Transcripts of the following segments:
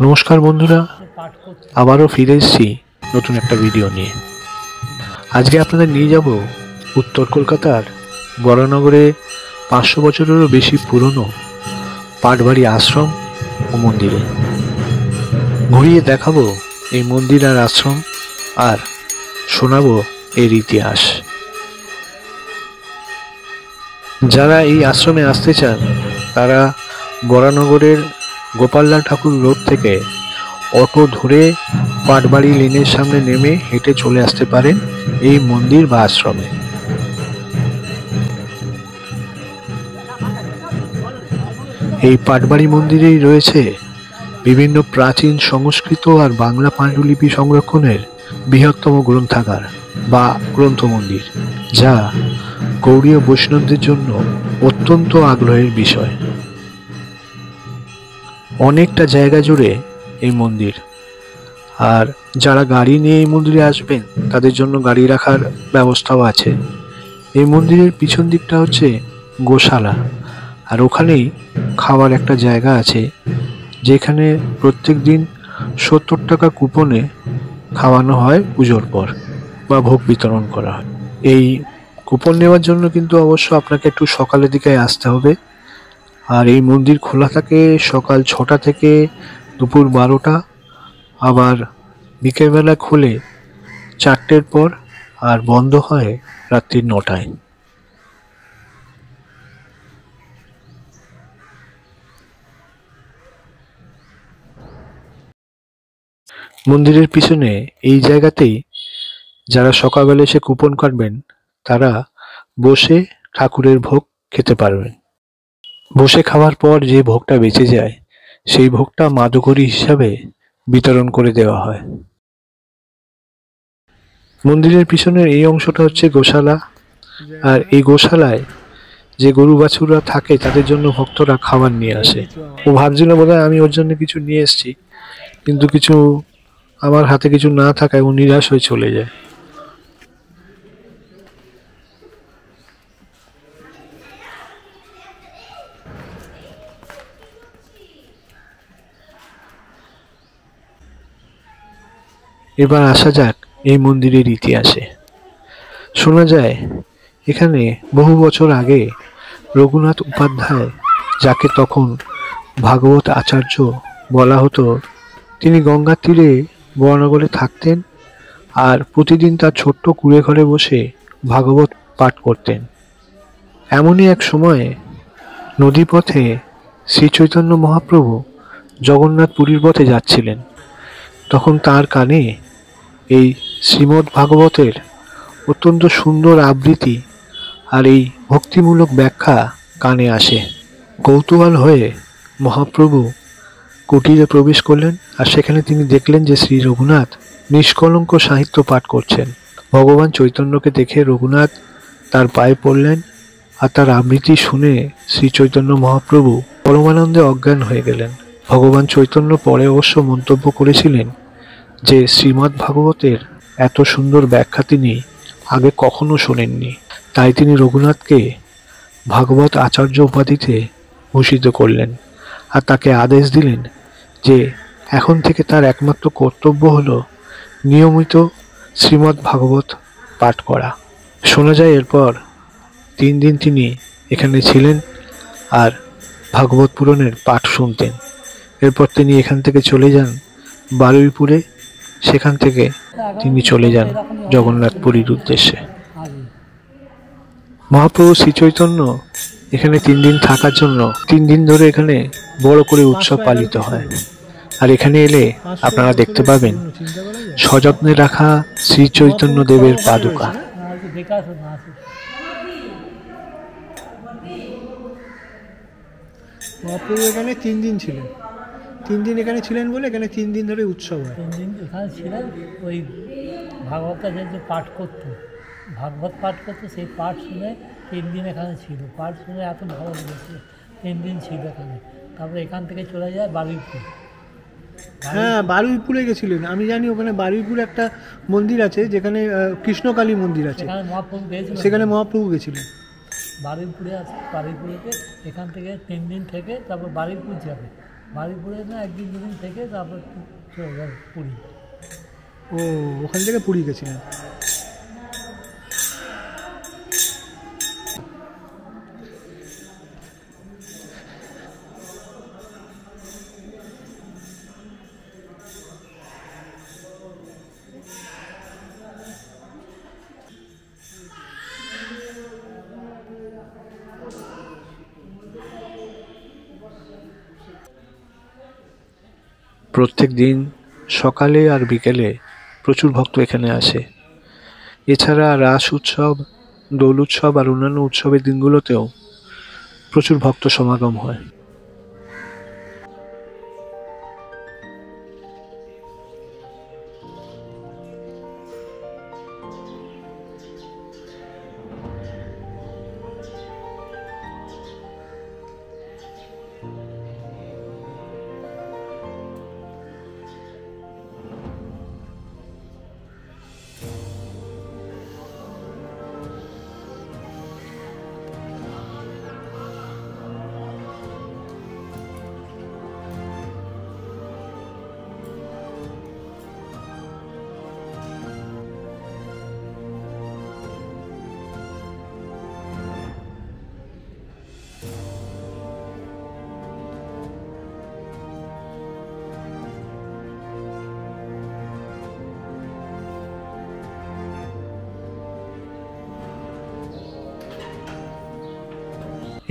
নমস্কার বন্ধুরা, আবারও ফিরে এসেছি নতুন একটা ভিডিও নিয়ে। আজকে আপনাদের নিয়ে যাব উত্তর কলকাতার বরানগরে 500 বছরেরও বেশি পুরনো পাটবাড়ি আশ্রম ও মন্দিরে। ঘুরিয়ে দেখাবো এই মন্দির আর আশ্রম, আর শোনাবো এর ইতিহাস। যারা এই আশ্রমে আসতে চান তারা বরানগরের গোপাললাল ঠাকুর রোড থেকে অটো ধরে পাটবাড়ি লেনের সামনে নেমে হেঁটে চলে আসতে পারেন এই মন্দির বা আশ্রমে। এই পাটবাড়ি মন্দিরেই রয়েছে বিভিন্ন প্রাচীন সংস্কৃত আর বাংলা পাণ্ডুলিপি সংরক্ষণের বৃহত্তম গ্রন্থাগার বা গ্রন্থ মন্দির, যা গৌড়ীয় বৈষ্ণবদের জন্য অত্যন্ত আগ্রহের বিষয়। অনেকটা জায়গা জুড়ে এই মন্দির, আর যারা গাড়ি নিয়ে এই মন্দিরে আসবেন তাদের জন্য গাড়ি রাখার ব্যবস্থাও আছে। এই মন্দিরের পিছন দিকটা হচ্ছে গোশালা, আর ওখানেই খাওয়ার একটা জায়গা আছে, যেখানে প্রত্যেক দিন 70 টাকা কুপনে খাওয়ানো হয় পুজোর পর, বা ভোগ বিতরণ করা হয়। এই কুপন নেওয়ার জন্য কিন্তু অবশ্য আপনাকে একটু সকালের দিকে আসতে হবে। আর এই মন্দির খোলা থাকে সকাল 6টা থেকে দুপুর 12টা, আবার বিকেলবেলা খুলে 4টের পর, আর বন্ধ হয় রাত্রি 9টায়। মন্দিরের পিছনে এই জায়গাতেই যারা সকালবেলা এসে কুপন কাটবেন তারা বসে ঠাকুরের ভোগ খেতে পারবেন। বসে খাওয়ার পর যে ভোগটা বেঁচে যায় সেই ভোগটা মাদকরী হিসাবে বিতরণ করে দেওয়া হয়। মন্দিরের পিছনের এই অংশটা হচ্ছে গোশালা, আর এই গোশালায় যে গরু বাছুররা থাকে তাদের জন্য ভক্তরা খাবার নিয়ে আসে। ও ভাবছিল বোধহয় আমি ওর জন্য কিছু নিয়ে এসেছি, কিন্তু কিছু আমার হাতে কিছু না থাকায় ও নিরাশ হয়ে চলে যায়। এবার আসা যাক এই মন্দিরের ইতিহাসে। শোনা যায় এখানে বহু বছর আগে রঘুনাথ উপাধ্যায়, যাকে তখন ভাগবত আচার্য বলা হতো, তিনি গঙ্গার তীরে বরানগরে থাকতেন আর প্রতিদিন তার ছোট্ট কুঁড়ে ঘরে বসে ভাগবত পাঠ করতেন। এমনই এক সময়ে নদীপথে শ্রী চৈতন্য মহাপ্রভু জগন্নাথ পুরীর পথে যাচ্ছিলেন। তখন তার কানে এই শ্রীমদ্ ভাগবতের অত্যন্ত সুন্দর আবৃত্তি আর এই ভক্তিমূলক ব্যাখ্যা কানে আসে। কৌতূহল হয়ে মহাপ্রভু কুটিরে প্রবেশ করলেন, আর সেখানে তিনি দেখলেন যে শ্রী রঘুনাথ নিষ্কলঙ্ক সাহিত্য পাঠ করছেন। ভগবান চৈতন্যকে দেখে রঘুনাথ তার পায়ে পড়লেন, আর তার আবৃত্তি শুনে শ্রী চৈতন্য মহাপ্রভু পরমানন্দে অজ্ঞান হয়ে গেলেন। ভগবান চৈতন্য পরে অবশ্য মন্তব্য করেছিলেন যে শ্রীমদ্ ভাগবতের এত সুন্দর ব্যাখ্যা তিনি আগে কখনো শোনেননি। তাই তিনি রঘুনাথকে ভাগবত আচার্য উপাধিতে ভূষিত করলেন, আর তাকে আদেশ দিলেন যে এখন থেকে তার একমাত্র কর্তব্য হলো নিয়মিত শ্রীমদ্ ভাগবত পাঠ করা। শোনা যায় এরপর 3 দিন তিনি এখানে ছিলেন আর ভাগবত পুরাণের পাঠ শুনতেন। এরপর তিনি এখান থেকে চলে যান বারুইপুরে, সেখান থেকে তিনি চলে যান জগন্নাথ পুরীর উদ্দেশ্যে। মহাপ্রভু শ্রী চৈতন্য এখানে 3 দিন থাকার জন্য 3 দিন ধরে এখানে বড় করে উৎসব পালিত হয়। আর এখানে এলে আপনারা দেখতে পাবেন সযত্নে রাখা শ্রী চৈতন্য দেবের পাদুকা। মহাপ্রভু এখানে 3 দিন ছিলেন। 3 দিন এখানে ছিলেন বলে এখানে 3 দিন ধরে উৎসব হয়। 3 দিন এখানে ছিলেন, ওই ভাগবতটা যে পাঠ করতো, ভাগবত পাঠ করতো, সেই পাঠ শুনে 3 দিন এখানে ছিল। পাঠ শুনে এত ভালো লেগেছে, 3 দিন ছিল এখানে। তারপরে এখান থেকে চলে যায় বারুইপুর। হ্যাঁ, বারুইপুরে গেছিলেন। আমি জানি ওখানে বারুইপুরে একটা মন্দির আছে, যেখানে কৃষ্ণকালী মন্দির আছে, সেখানে মহাপ্রভু গেছিলেন। বারুইপুরে আছে, বারুইপুরেতে এখান থেকে 3 দিন থেকে তারপর বারুইপুর যাবে। বারুইপুরে না একদিন দুদিন থেকে তারপর চলে যাবে পুরী। ও, ওখান থেকে পুরী গেছিলেন। প্রত্যেক দিন সকালে আর বিকেলে প্রচুর ভক্ত এখানে আসে। এছাড়া রাস উৎসব, দোল উৎসব আর অন্যান্য উৎসবের দিনগুলোতেও প্রচুর ভক্ত সমাগম হয়।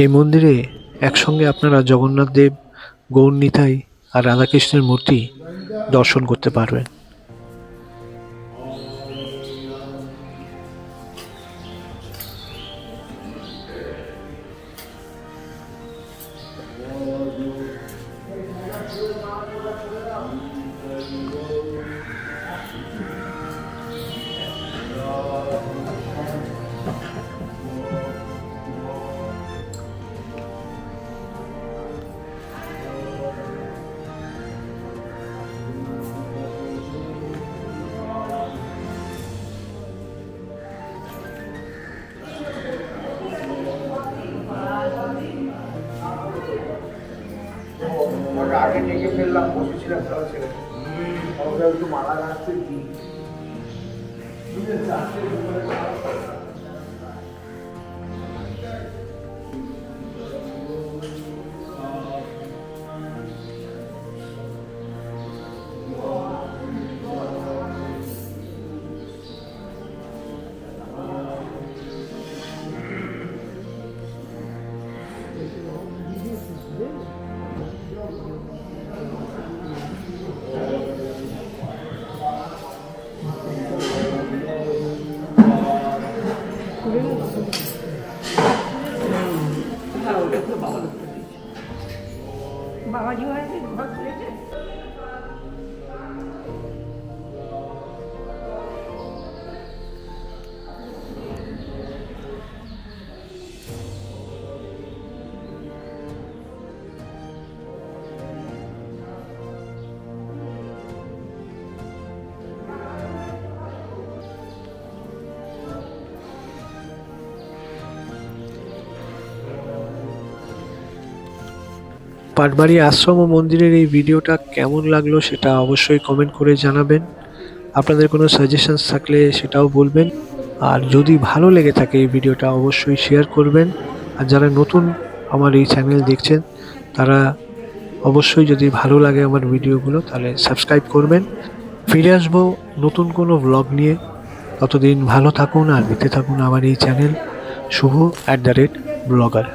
এই মন্দিরে একসঙ্গে আপনারা জগন্নাথ দেব, গৌর নিতাই আর রাধাকৃষ্ণের মূর্তি দর্শন করতে পারবেন। আগে ডেকে ফেললাম, বসেছিলাম, খেলা ছেলে একটু মালা গাছতে কি বাবাজি হয়েছে ঘর তুলেছে। পাটবাড়ি আশ্রম ও মন্দিরের এই ভিডিওটা কেমন লাগলো সেটা অবশ্যই কমেন্ট করে জানাবেন। আপনাদের কোনো সাজেশনস থাকলে সেটাও বলবেন। আর যদি ভালো লেগে থাকে এই ভিডিওটা অবশ্যই শেয়ার করবেন। আর যারা নতুন আমার এই চ্যানেল দেখছেন তারা অবশ্যই, যদি ভালো লাগে আমার ভিডিওগুলো, তাহলে সাবস্ক্রাইব করবেন। ফিরে আসবো নতুন কোনো ব্লগ নিয়ে। ততদিন ভালো থাকুন আর দেখতে থাকুন আমার এই চ্যানেল শুভ @ব্লগার।